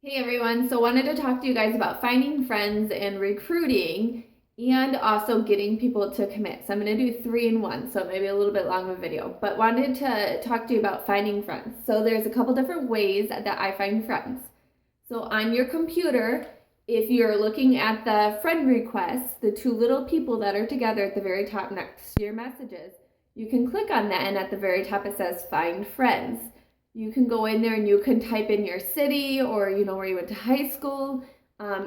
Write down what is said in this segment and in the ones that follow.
Hey everyone, so wanted to talk to you guys about finding friends and recruiting and also getting people to commit. So I'm going to do 3 in 1, so it may be a little bit long of a video, but wanted to talk to you about finding friends. So there's a couple different ways that I find friends. So on your computer, if you're looking at the friend requests, the 2 little people that are together at the very top next to your messages, you can click on that and at the very top it says find friends. You can go in there and you can type in your city or where you went to high school,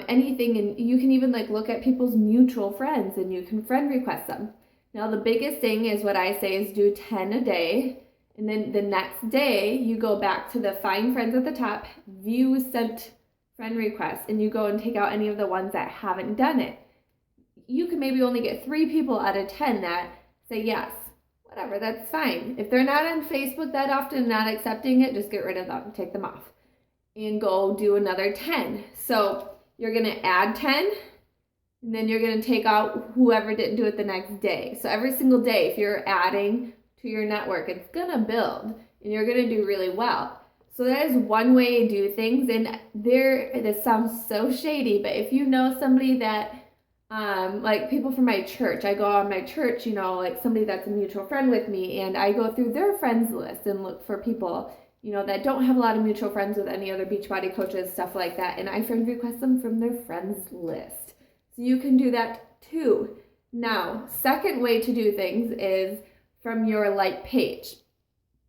anything, and you can even look at people's mutual friends and you can friend request them. Now the biggest thing is what I say is do 10 a day, and then the next day you go back to the find friends at the top, view sent friend requests, and you go and take out any of the ones that haven't done it. You can maybe only get 3 people out of 10 that say yes. Whatever, that's fine. If they're not on Facebook that often, not accepting it, just get rid of them, take them off, and go do another 10. So you're going to add 10, and then you're going to take out whoever didn't do it the next day. So every single day, if you're adding to your network, it's going to build, and you're going to do really well. So that is one way to do things, and this sounds so shady, but if you know somebody that like people from my church, I go on my church, like somebody that's a mutual friend with me, and I go through their friends list and look for people, that don't have a lot of mutual friends with any other Beachbody coaches, stuff like that, and I friend request them from their friends list. So you can do that too. Now, second way to do things is from your like page.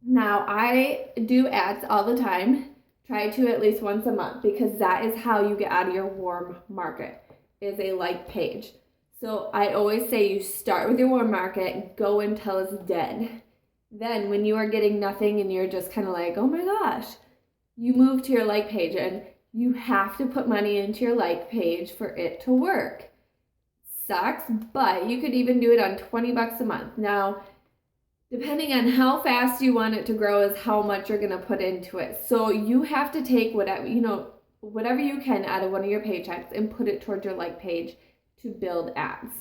Now, I do ads all the time, try to at least once a month, because that is how you get out of your warm market, is a like page. So I always say you start with your warm market, go until it's dead. Then when you are getting nothing and you're just kind of like, oh my gosh, you move to your like page, and you have to put money into your like page for it to work. Sucks, but you could even do it on $20 a month. Now, depending on how fast you want it to grow is how much you're going to put into it. So you have to take whatever you can out of one of your paychecks and put it towards your like page to build ads.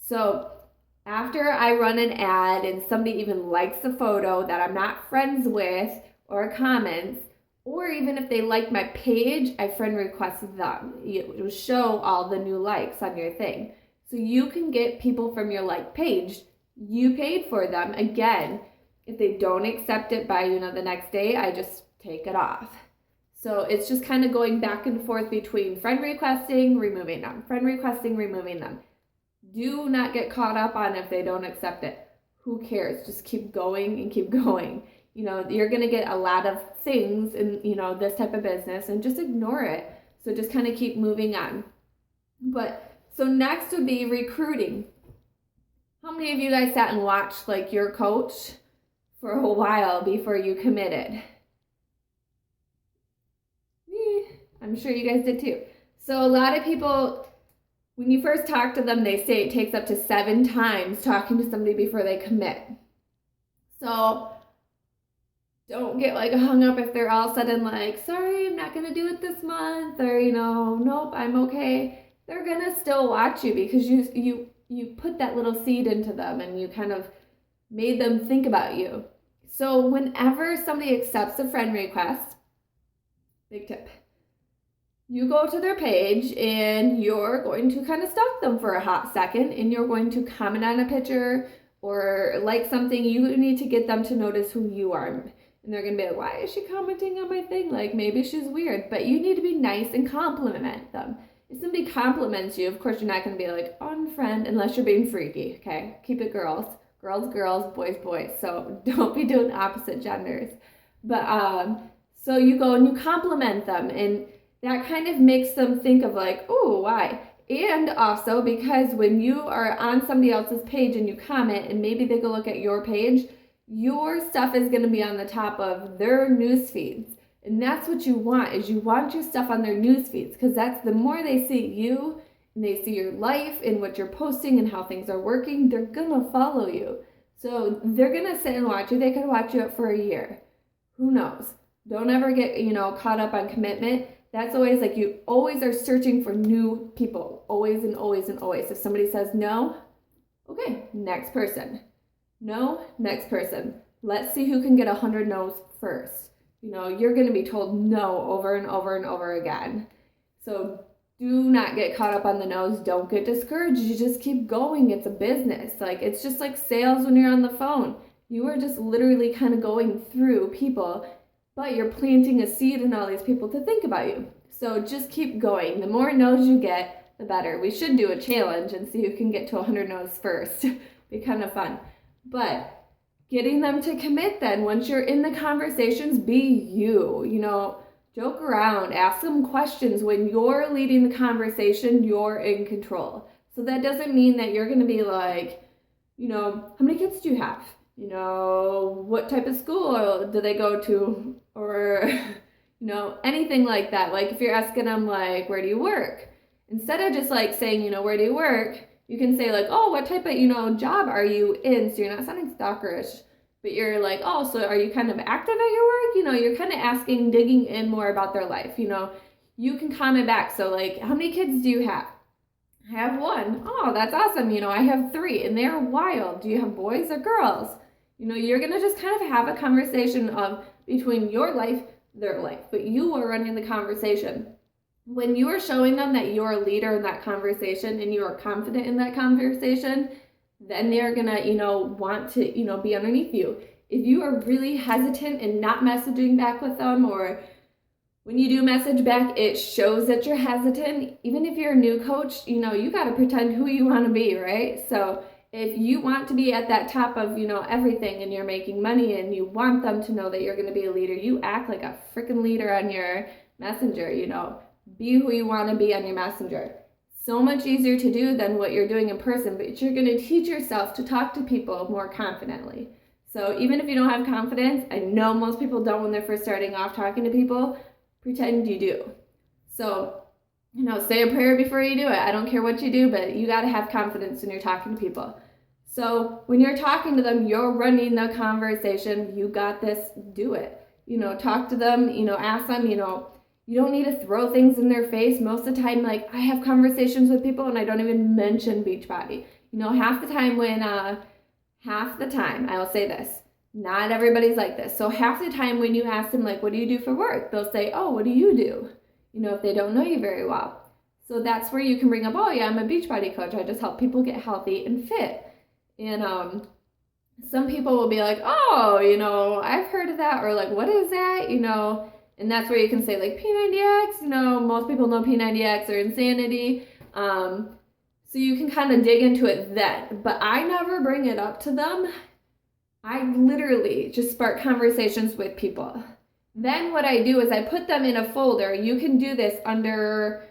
So after I run an ad and somebody even likes a photo that I'm not friends with or comments, or even if they like my page, I friend request them. It will show all the new likes on your thing. So you can get people from your like page. You paid for them. Again, if they don't accept it by, the next day, I just take it off. So it's just kind of going back and forth between friend requesting, removing them, friend requesting, removing them. Do not get caught up on if they don't accept it. Who cares? Just keep going and keep going. You're going to get a lot of things in, this type of business, and just ignore it. So just kind of keep moving on. So next would be recruiting. How many of you guys sat and watched your coach for a while before you committed? I'm sure you guys did too. So a lot of people, when you first talk to them, they say it takes up to 7 times talking to somebody before they commit. So don't get hung up if they're all of a sudden sorry, I'm not going to do it this month, or, nope, I'm okay. They're going to still watch you because you put that little seed into them and you kind of made them think about you. So whenever somebody accepts a friend request, big tip, you go to their page and you're going to kind of stalk them for a hot second, and you're going to comment on a picture or like something. You need to get them to notice who you are. And they're going to be like, why is she commenting on my thing? Maybe she's weird. But you need to be nice and compliment them. If somebody compliments you, of course, you're not going to be unfriend unless you're being freaky, okay? Keep it girls. Girls, girls, boys, boys. So don't be doing opposite genders. But, so you go and you compliment them, and that kind of makes them think of oh, why? And also because when you are on somebody else's page and you comment, and maybe they go look at your page, your stuff is going to be on the top of their news feeds. And that's what you want, is you want your stuff on their news feeds, because that's the more they see you and they see your life and what you're posting and how things are working, they're going to follow you. So they're going to sit and watch you. They could watch you up for a year. Who knows? Don't ever get, caught up on commitment. That's always you always are searching for new people. Always and always and always. If somebody says no, okay, next person. No, next person. Let's see who can get 100 no's first. you're going to be told no over and over and over again. So do not get caught up on the no's. Don't get discouraged. You just keep going. It's a business. Like, it's just like sales when you're on the phone. You are just literally kind of going through people, but you're planting a seed in all these people to think about you. So just keep going. The more no's you get, the better. We should do a challenge and see who can get to 100 no's first. Be kind of fun. But getting them to commit then, once you're in the conversations, be you. Joke around, ask them questions. When you're leading the conversation, you're in control. So that doesn't mean that you're going to be like, how many kids do you have? What type of school do they go to? Or, anything like that. Like if you're asking them like, where do you work? Instead of just like saying, where do you work? You can say like, oh, what type of, job are you in? So you're not sounding stalkerish. But you're like, oh, so are you kind of active at your work? You're kind of asking, digging in more about their life. You can comment back. So like, how many kids do you have? I have one. Oh, that's awesome. I have 3 and they're wild. Do you have boys or girls? You're going to just kind of have a conversation of between your life, their life, but you are running the conversation. When you are showing them that you're a leader in that conversation and you are confident in that conversation, then they're gonna, want to, be underneath you. If you are really hesitant and not messaging back with them, or when you do message back, it shows that you're hesitant. Even if you're a new coach, you got to pretend who you want to be, right? So if you want to be at that top of, everything, and you're making money and you want them to know that you're going to be a leader, you act like a freaking leader on your messenger, be who you want to be on your messenger. So much easier to do than what you're doing in person, but you're going to teach yourself to talk to people more confidently. So even if you don't have confidence, I know most people don't when they're first starting off talking to people, pretend you do. So, say a prayer before you do it. I don't care what you do, but you got to have confidence when you're talking to people. So when you're talking to them, you're running the conversation. You got this, do it. Talk to them, ask them, you don't need to throw things in their face. Most of the time, like I have conversations with people and I don't even mention Beachbody. Half the time, I will say this, not everybody's like this. So half the time when you ask them like, what do you do for work? They'll say, oh, what do you do? If they don't know you very well. So that's where you can bring up, oh yeah, I'm a Beachbody coach. I just help people get healthy and fit. And some people will be like, oh, I've heard of that. Or like, what is that? And that's where you can say like P90X, most people know P90X or Insanity. So you can kind of dig into it then. But I never bring it up to them. I literally just spark conversations with people. Then what I do is I put them in a folder. You can do this under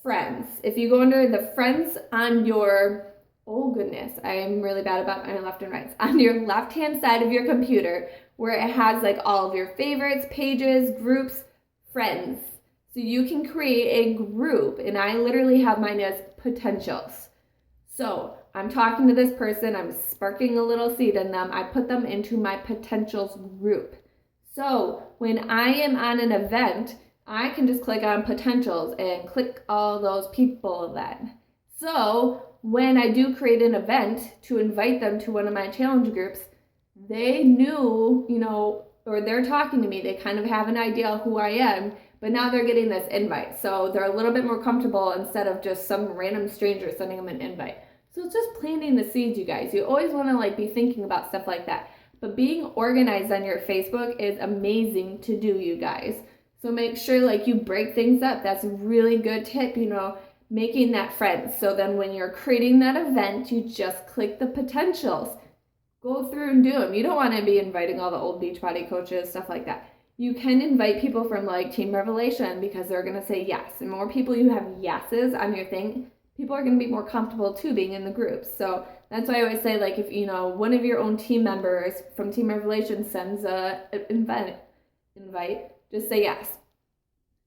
friends. If you go under the friends on your, oh goodness, I'm really bad about my left and rights. On your left-hand side of your computer, where it has like all of your favorites, pages, groups, friends. So you can create a group, and I literally have mine as potentials. So I'm talking to this person, I'm sparking a little seed in them, I put them into my potentials group. So when I am on an event, I can just click on potentials and click all those people then. So when I do create an event to invite them to one of my challenge groups, they knew, or they're talking to me, they kind of have an idea who I am, but now they're getting this invite. So they're a little bit more comfortable instead of just some random stranger sending them an invite. So it's just planting the seeds, you guys. You always want to be thinking about stuff like that. But being organized on your Facebook is amazing to do, you guys. So make sure you break things up. That's a really good tip, making that friends. So then when you're creating that event, you just click the potentials. Go through and do them. You don't want to be inviting all the old Beachbody coaches, stuff like that. You can invite people from Team Revelation because they're going to say yes. And more people you have yeses on your thing, people are going to be more comfortable too being in the groups. So that's why I always say if one of your own team members from Team Revelation sends an invite, just say yes.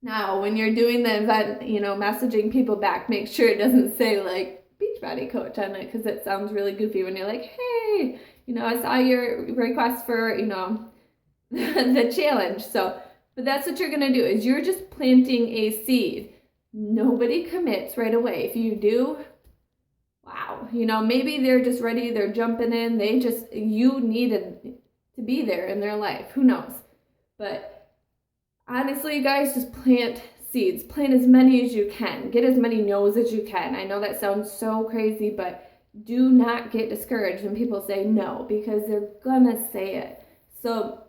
Now, when you're doing the event, messaging people back, make sure it doesn't say Beachbody coach on it because it sounds really goofy when you're like, hey, I saw your request for, the challenge. So, but that's what you're going to do is you're just planting a seed. Nobody commits right away. If you do, wow, maybe they're just ready. They're jumping in. You needed to be there in their life. Who knows? But honestly, you guys, just plant seeds. Plant as many as you can. Get as many no's as you can. I know that sounds so crazy, but do not get discouraged when people say no, because they're gonna say it. So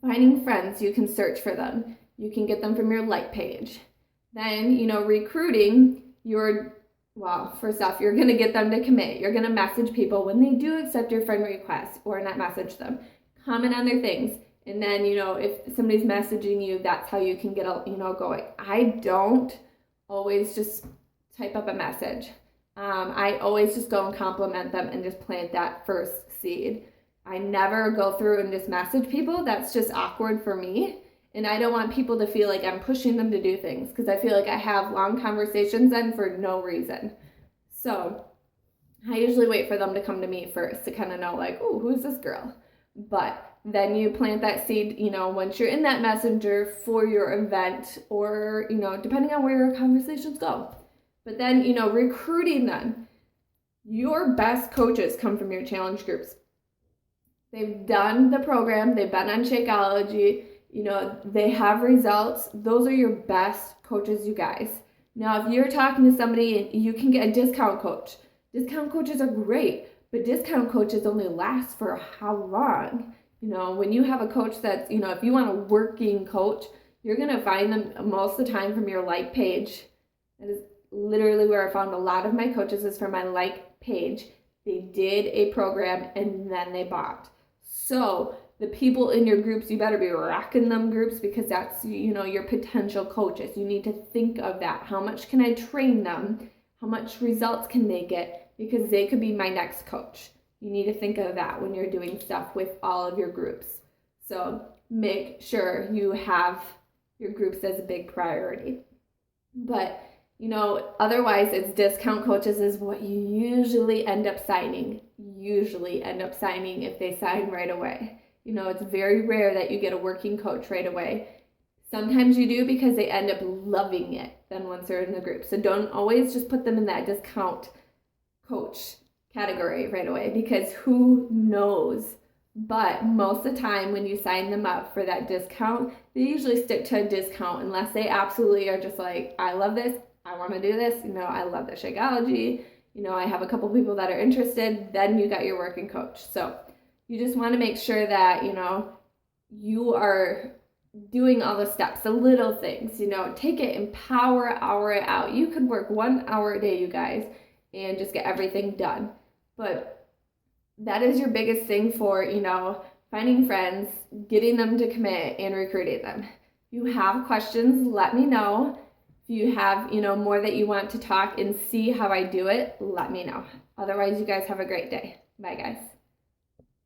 finding friends, you can search for them. You can get them from your like page. Then, recruiting, first off, you're going to get them to commit. You're going to message people when they do accept your friend request, or not message them. Comment on their things. And then, if somebody's messaging you, that's how you can get, going. I don't always just type up a message. I always just go and compliment them and just plant that first seed. I never go through and just message people. That's just awkward for me. And I don't want people to feel like I'm pushing them to do things, because I feel like I have long conversations then for no reason. So I usually wait for them to come to me first to kind of know, like, oh, who's this girl? But then you plant that seed, once you're in that messenger for your event, or, depending on where your conversations go. But then, recruiting them. Your best coaches come from your challenge groups. They've done the program. They've been on Shakeology. They have results. Those are your best coaches, you guys. Now, if you're talking to somebody, you can get a discount coach. Discount coaches are great, but discount coaches only last for how long? When you have a coach that's, if you want a working coach, you're going to find them most of the time from your like page. That is literally where I found a lot of my coaches, is from my like page. They did a program and then they bought. So the people in your groups, you better be rocking them groups, because that's, your potential coaches. You need to think of that. How much can I train them? How much results can they get? Because they could be my next coach. You need to think of that when you're doing stuff with all of your groups. So make sure you have your groups as a big priority. But, otherwise it's discount coaches is what you usually end up signing. If they sign right away. It's very rare that you get a working coach right away. Sometimes you do, because they end up loving it then once they're in the group. So don't always just put them in that discount coach category right away, because who knows? But most of the time when you sign them up for that discount, they usually stick to a discount unless they absolutely are just like, I love this, I want to do this, I love the Shakeology, I have a couple people that are interested. Then you got your working coach. So you just want to make sure that, you are doing all the steps, the little things, take it and power hour it out. You could work 1 hour a day, you guys, and just get everything done. But that is your biggest thing for, finding friends, getting them to commit, and recruiting them. If you have questions, let me know. If you have, more that you want to talk and see how I do it, let me know. Otherwise, you guys have a great day. Bye, guys.